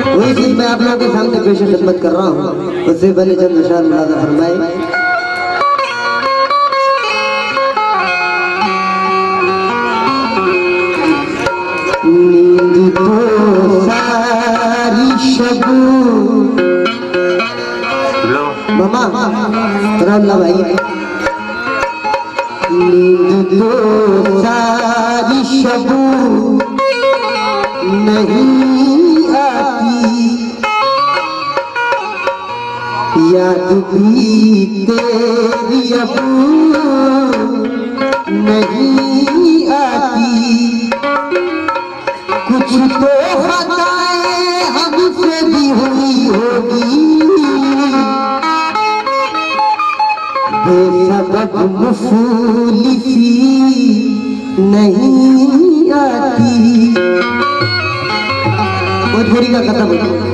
वही चीज मैं आप लोगों के सामने पेश खिदमत कर रहा हूँ। उससे पहले चंद अशार मुलाजा फरमाए। नींद तो सारी शब मामा रामला भाई, नींद तो सारी शब नहीं आती, याद भी तेरी अब नहीं आती, कुछ तो खताएं हमसे भी हुई होगी, बेसबब मुफलिसी नहीं आती। भोजपुरी का खत्म हो गया।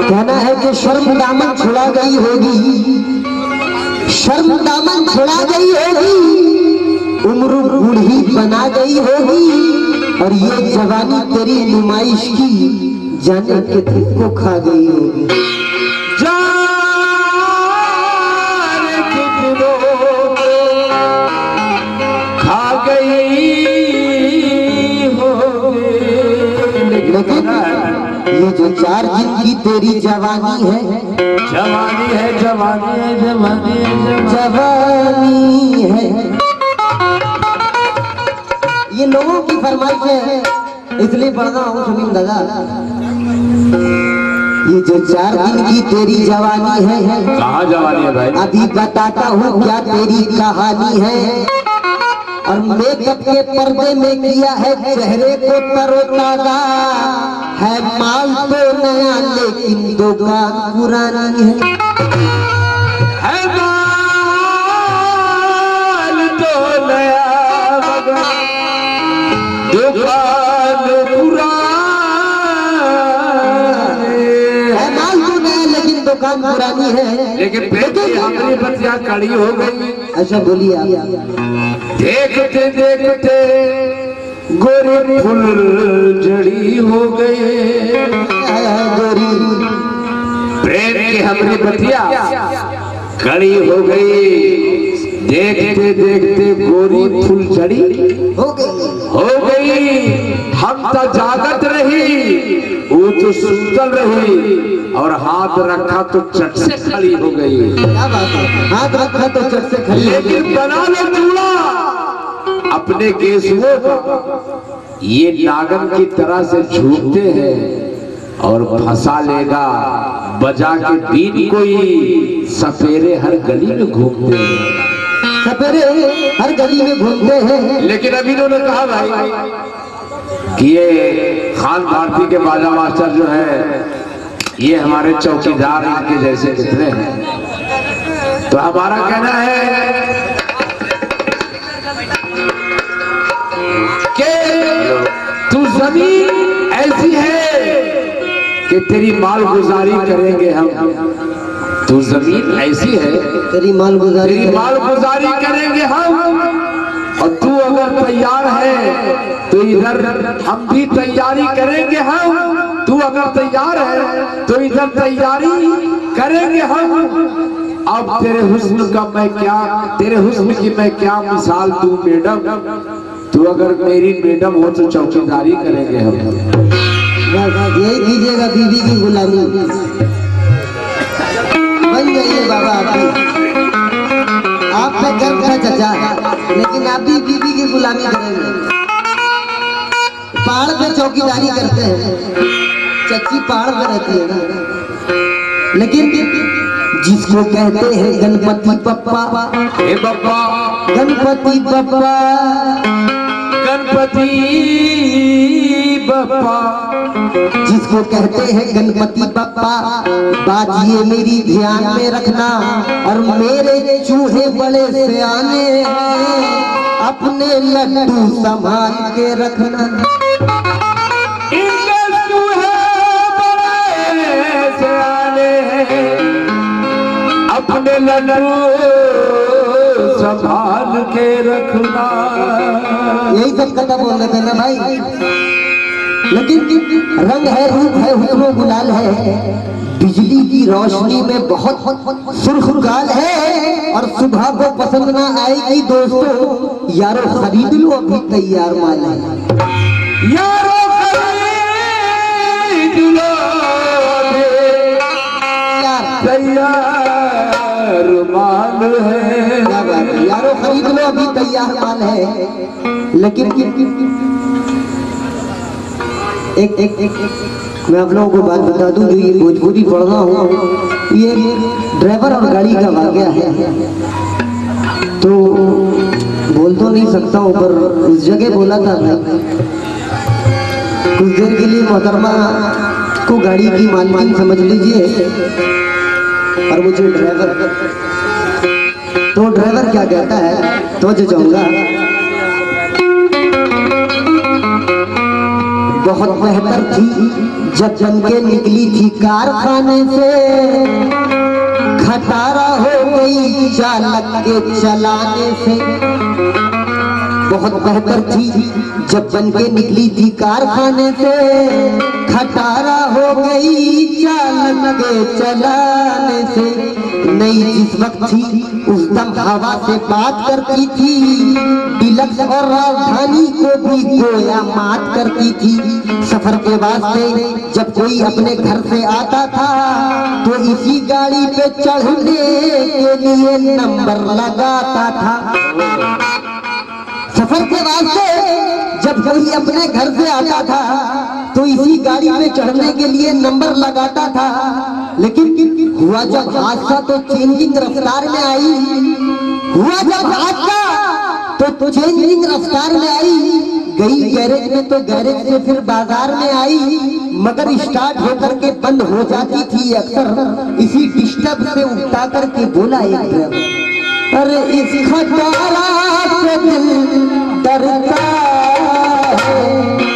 कहना है कि शर्म दामन छुड़ा गई होगी, शर्म दामन छुड़ा गई होगी, उम्र बूढ़ी बना गई होगी, और ये जवानी तेरी नुमाइश की जाने के को खा गई होगी। खा गई होगी, लेकिन ये जो 4 दिन की तेरी जवानी है, जवानी है, जवानी है, जवानी है, जवानी है, ये लोगों की फरमाइश है, इसलिए पढ़ रहा हूँ सुनील दादा। ये जो 4 दिन की तेरी जवानी है, कहाँ जवानी है भाई? अभी बताता हूँ क्या तेरी कहानी है। और मेकअप के पर्दे में किया है चेहरे को तरोताजा, है माल तो नया लेकिन दुकान पुरानी है। है माल तो नया मगर दुकान पुरानी, है माल तो नया लेकिन दुकान पुरानी है। लेकिन बेटी हमारी बतिया कड़ी हो गई। अच्छा बोलिए आप। देखते देखते गोरी फूल जड़ी हो गए, गोरी प्रेम की हमारी बतिया कड़ी हो गई। देखते देखते गोरी फूल जड़ी हो गई। हम तो जागत रही, वो तो सुतल रही, और हाथ रखा तो चट से खड़ी हो गई। क्या बात है, हाथ रखा तो चट से खड़ी हो गई। लेकिन बना लो चूड़ा अपने केसुओं का, ये नागन की तरह से झूमते हैं और फंसा लेगा बजा के बीन कोई। सपेरे हर गली में घूमते हैं, सपेरे हर गली में घूमते हैं। लेकिन अभी इन्होंने कहा भाई कि ये खान भारती के बाजा मास्टर जो है, ये हमारे चौकीदार इनके जैसे कितने हैं। तो हमारा कहना है कि तू जमीन ऐसी है कि तेरी मालगुजारी करेंगे हम। तू जमीन ऐसी है तेरी मालगुजारी करेंगे हम, और तू अगर तैयार है तो इधर हम भी तैयारी करेंगे हम। तू अगर तैयार है तो इधर तैयारी करेंगे हम। अब तेरे हुस्न का मैं क्या, तेरे हुस्न की मैं क्या मिसाल दूं मैडम। तू अगर मेरी मैडम हो तो चौकीदारी करेंगे हम। यही कीजिएगा, बीवी की गुलामी बन जाइए बाबा आपकी। आप पे गर्व है चचा, लेकिन आप भी बीवी की गुलामी करेंगे। पहाड़ पे चौकीदारी करते हैं, चच्ची पहाड़ पे रहती है ना। लेकिन जिसको कहते हैं गणपति बप्पा, हे बप्पा, गणपति बप्पा, गणपति बप्पा, जिसको कहते हैं गणपति बप्पा, बात ये मेरी ध्यान में रखना। और मेरे चूहे बड़े सियाने हैं, अपने लड्डू संभाल के रखना। लड्डू संभाल के रखना। यही सब कथा बोल रहे थे ना भाई। लेकिन रंग है, रूप है, हुस्न गुलाल है, बिजली की रोशनी में बहुत सुर्खुगाल है। और सुबह को पसंद ना आएगी दोस्तों, यारो खरीद लो अभी तैयार माल है। यारो खरीद लो तैयार माल है। क्या बात है, यारो खरीद लो अभी तैयार माल है। लेकिन एक मैं आप लोगों को बात बता दूं, जो ये भोजपुरी पढ़ रहा हूँ, ये ड्राइवर और गाड़ी का वाकया है। तो बोल तो नहीं सकता हूँ, पर उस जगह बोला था मैं कुछ देर के लिए मोहतरमा को गाड़ी की मालकिन समझ लीजिए और मुझे ड्राइवर। तो ड्राइवर क्या कहता है, तो जो जाऊंगा, बहुत बेहतर थी जब जम के निकली थी कारखाने से, खटारा हो गई चालक के चलाने से। बहुत बेहतर थी जब बन के निकली थी कारखाने से, खटारा हो गई चालक के चलाने से। नई जिस वक्त थी उस दम हवा से बात करती थी, डिलक्स और राजधानी को भी गोया मात करती थी। सफर के वास्ते जब कोई अपने घर से आता था, तो इसी गाड़ी पे चढ़ने के लिए नंबर लगाता था। सफर के वास्ते जब कोई अपने घर से आता था, तो इसी गाड़ी पे चढ़ने के लिए नंबर लगाता था। लेकिन हुआ जब हादसा तो चेंजिंग रफ्तार में आई, हुआ जब हादसा तो चेंजिंग रफ्तार में आई। गई गैरेज में तो गैरेज से फिर बाजार में आई, मगर स्टार्ट होकर के बंद हो जाती थी अक्सर। इसी डिस्टर्ब से उठा करके बोला एक ड्राइवर, अरे इस खटारा से दिल डरता है।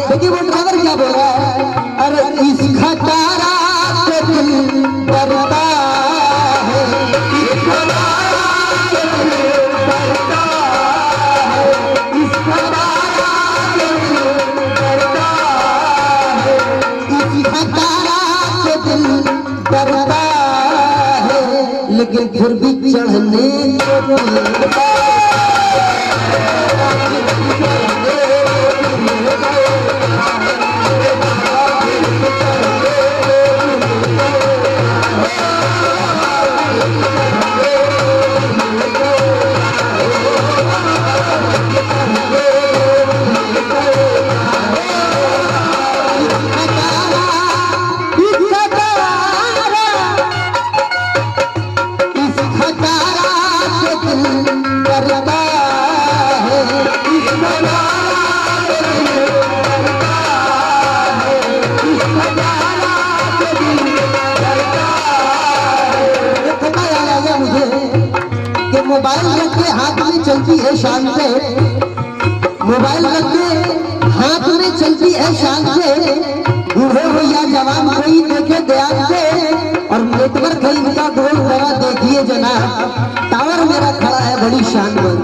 देखिए वो ड्राइवर क्या बोल रहा है, अरे इस खटारा से दिल डरता है, इस खटारा से दिल डरता है, इस खटारा से दिल डरता है, इस खटारा से दिल डरता है। लेकिन फिर भी चढ़ने को मोबाइल रख के हाथ में चलती है शान से, मोबाइल रख के हाथ में चलती है शान से। बूढ़े हो या जवान कोई देखे ध्यान से, और नेटवर्क है इनका गोल जरा देखिए जनाब, टावर मेरा खड़ा है बड़ी शान में।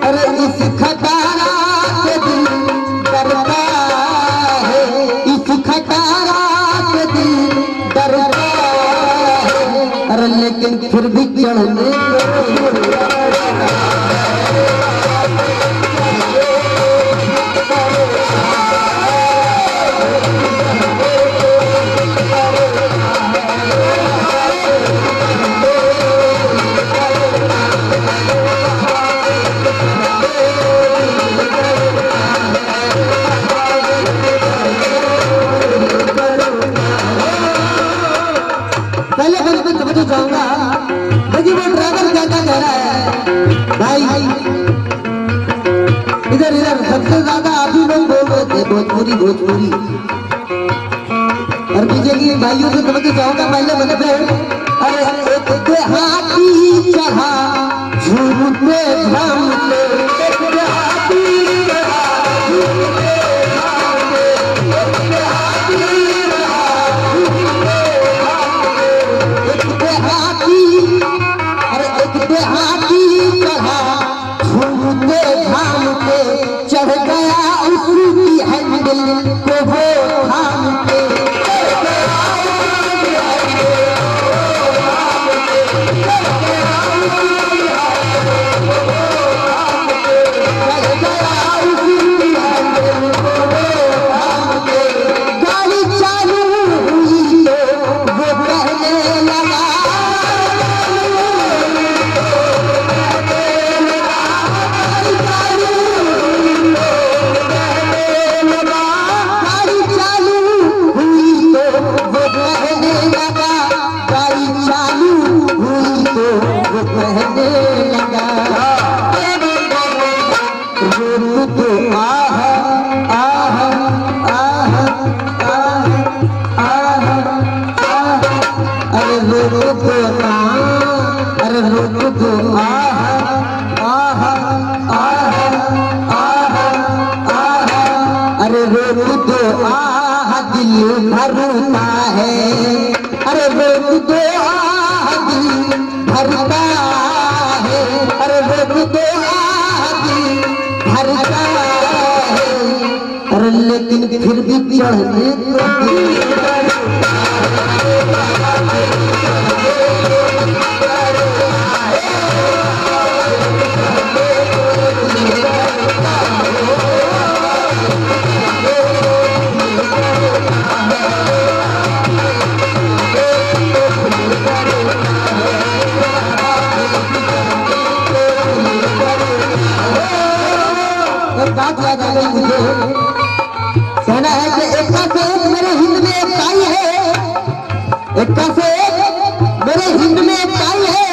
अरे इस खटारा से दिल डरता है, इस खटारा से दिल डरता है। अरे लेकिन फिर भी चढ़ने सबसे ज्यादा आप ही लोग बोल रहे थे भोजपुरी भोजपुरी। और पीछे की भाइयों से समझ जाऊंगा पहले मन पे। अरे एक देहाती चढ़ा झूमते झूमते, एक देहाती चढ़ा झूमते झूमते, एक देहाती चढ़ा झूमते झूमते, एक देहाती, अरे एक देहाती चढ़ा झूमते झूमते, चढ़ गया उसकी हैंडल को वो थाम के। भरता है, अरे रोक दो दिल भरता है, अरे रोक दो दिल भरता है, अरे लेकिन फिर भी चढ़ने बात याद आ गई मुझे। कहना है कि एक से एक मेरे हिंद में एक ताई है, एक से एक मेरे हिंद में एक ताई है,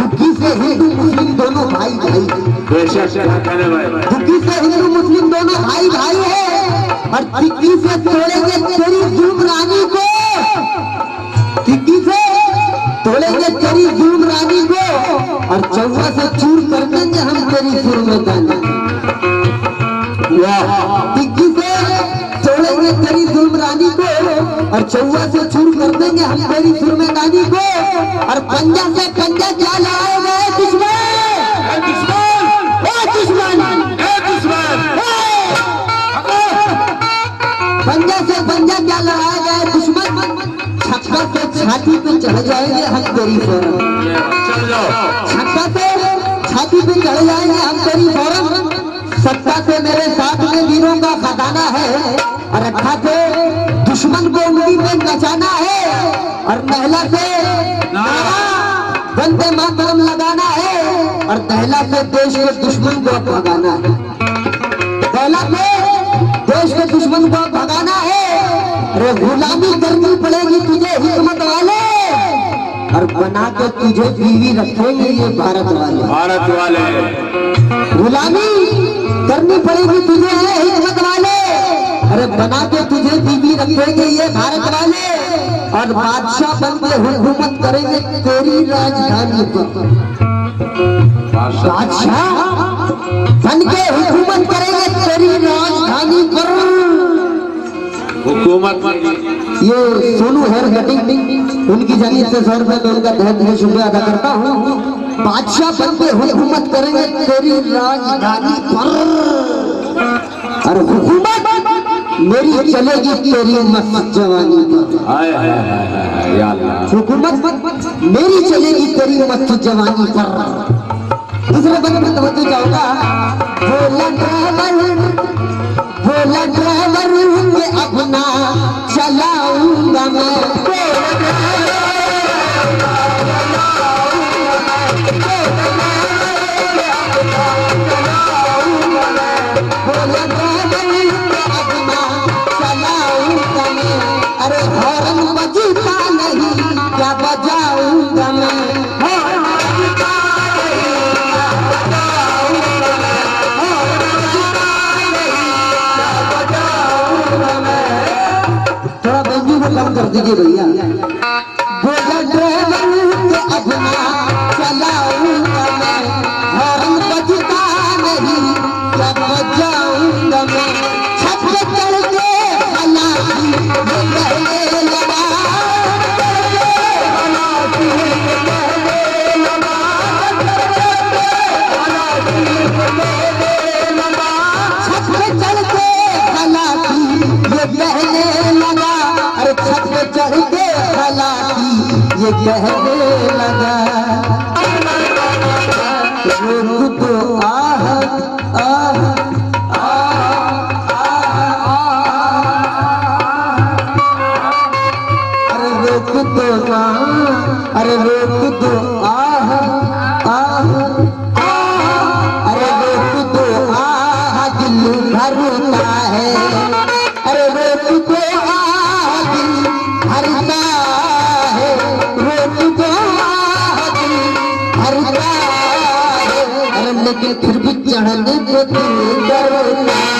दुखी से हिंदू मुस्लिम दोनों भाई भाई, दुखी से हिंदू मुस्लिम दोनों भाई भाई है। और तिक्की से तोड़ेंगे तेरी जूम रानी को, तिक्की से तोड़ेंगे तेरी जूम रानी को, और चौवा से चूर कर देंगे हम तेरी सुरमदानी। तिक्की से तोड़ेंगे तेरी जुल्म रानी को, और चौवा से चूर कर देंगे हम तेरी सुरमदानी को। और पंजा से पंजा क्या लाए गए दुश्मन, पंजा से पंजा क्या लड़ाए गए दुश्मन, छक्का से छाती पे चढ़ जाएंगे हम तेरी फौरन, छक्का से छाती पे चढ़ जाएंगे हम तेरी फौरन। सत्ता से मेरे साथ में वीरों का खजाना है, और अच्छा से दुश्मन को उंगली में नचाना है, और महिला से वंदे मातरम लगाना है, और दहला से देश के दुश्मन को भगाना है, दहला से देश के दुश्मन को भगाना है। अरे गुलामी करनी पड़ेगी तुझे हिकमत वाले, और बना के तुझे बीवी रखेंगे ये भारत वाले, गुलामी करनी पड़ेगी तुझे ये हिकमत वाले, अरे बना के तुझे बीवी रखेंगे ये भारत वाले, और बादशाह बन के हुकूमत करेंगे तेरी राजधानी पर, बादशाह बन के हुकूमत करेंगे तेरी राजधानी पर। हुकूमत ये सोनू हेयर कटिंग उनकी जानिए से 100 रुपए में उनका तहे दिल शुक्रिया अदा करता हूँ। बादशाह बन के हुकूमत करेंगे तेरी राजधानी पर, और हुकूमत मेरी चलेगी तेरी मस्त जवानी पर, हुकूमत मेरी चलेगी तेरी मस्त जवानी पर। दूसरे बंद में तवज्जो चाहूंगा, बोला ड्राइवर के अपना चलाऊंगा मैं, अरे हॉर्न बजता नहीं क्या बजाऊंगा मैं, कम कर दीजिए भैया। बोला ड्राइवर के अपना चलाऊंगा मैं, हॉर्न बजता नहीं क्या बजाऊंगा मैं। छत पे चढ़ के खलासी ये कहने लगा, छत पे चढ़ के खलासी ये कहने लगा, अरे छत पे चढ़ के खलासी ये कहने लगा। रोक दो आह आह अरे रोक दो ना, अरे रोक दो आह आह अरे रोक दो आह दिल भरता है, अरे रोक दो आह दिल भरता है, रोक दो आह दिल भरता है, अरे लेकिन फिर भी चढ़ने को दिल डरता है।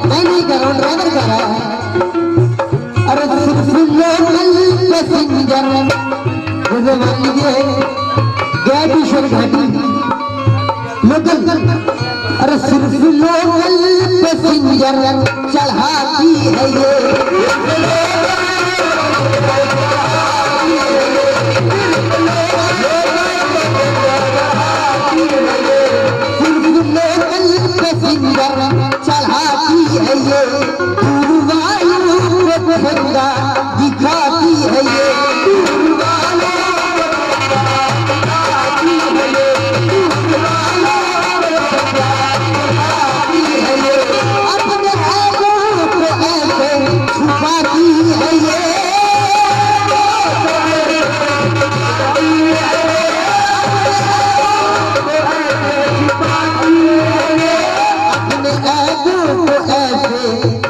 मैं नहीं कर रहा हूँ, ड्राइवर कर रहा है। अरे सिर्फ लोकल पैसेंजर, जैसे मान लीजिए गैबीश्वर घाटी लोकल, अरे सिर्फ लोकल पैसेंजर चढ़ाती है ये, पैसेंजर चढ़ाती है ये, वायु को ठंडा दिखाती है ये, अपने ऐबों को ऐसे छुपाती है ये,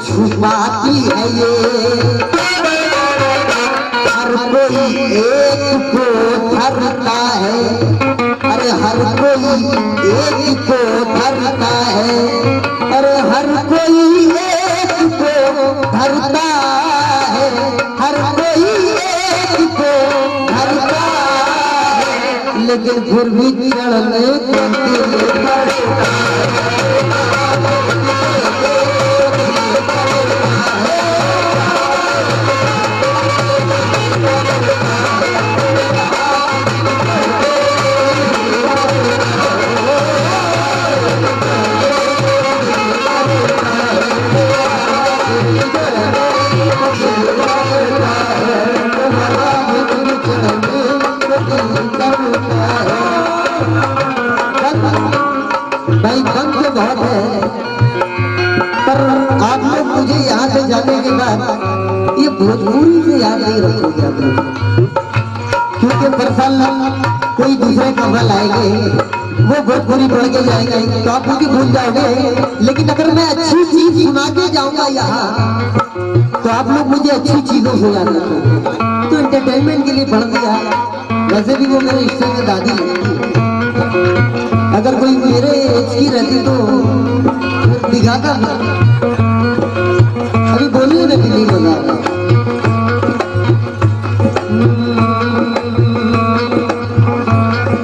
छुपाती है ये, हर कोई एक को धरता है, अरे हर कोई एक को धरता है, अरे हर कोई एक को धरता है, हर कोई एक को धरता है, लेकिन फिर भी चढ़ने को दिल करता है। भाई दम तो बहुत है, पर आप लोग मुझे यहाँ से जाने के बाद ये भोजपुरी से याद नहीं रखोगे आप लोग, क्योंकि परसाल कोई दूसरे कमल आएंगे वो भोजपुरी पढ़ के जाएंगे तो आप लोग भूल जाओगे। लेकिन अगर मैं अच्छी चीज सुना के जाऊंगा यहाँ तो आप लोग मुझे अच्छी चीजों से याद रखोगे। तो एंटरटेनमेंट के लिए पढ़ दिया, वैसे भी वो मेरे रिश्ते में दादी लगती है, अगर कोई मेरे एज की रहती तो दिखाता था। अभी बोलिए ना कि नहीं मजा,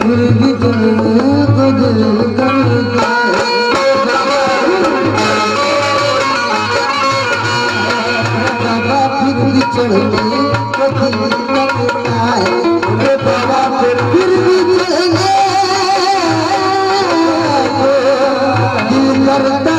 फिर भी तुमको दिल करता है, फिर भी चढ़ने को दिल करता है। करता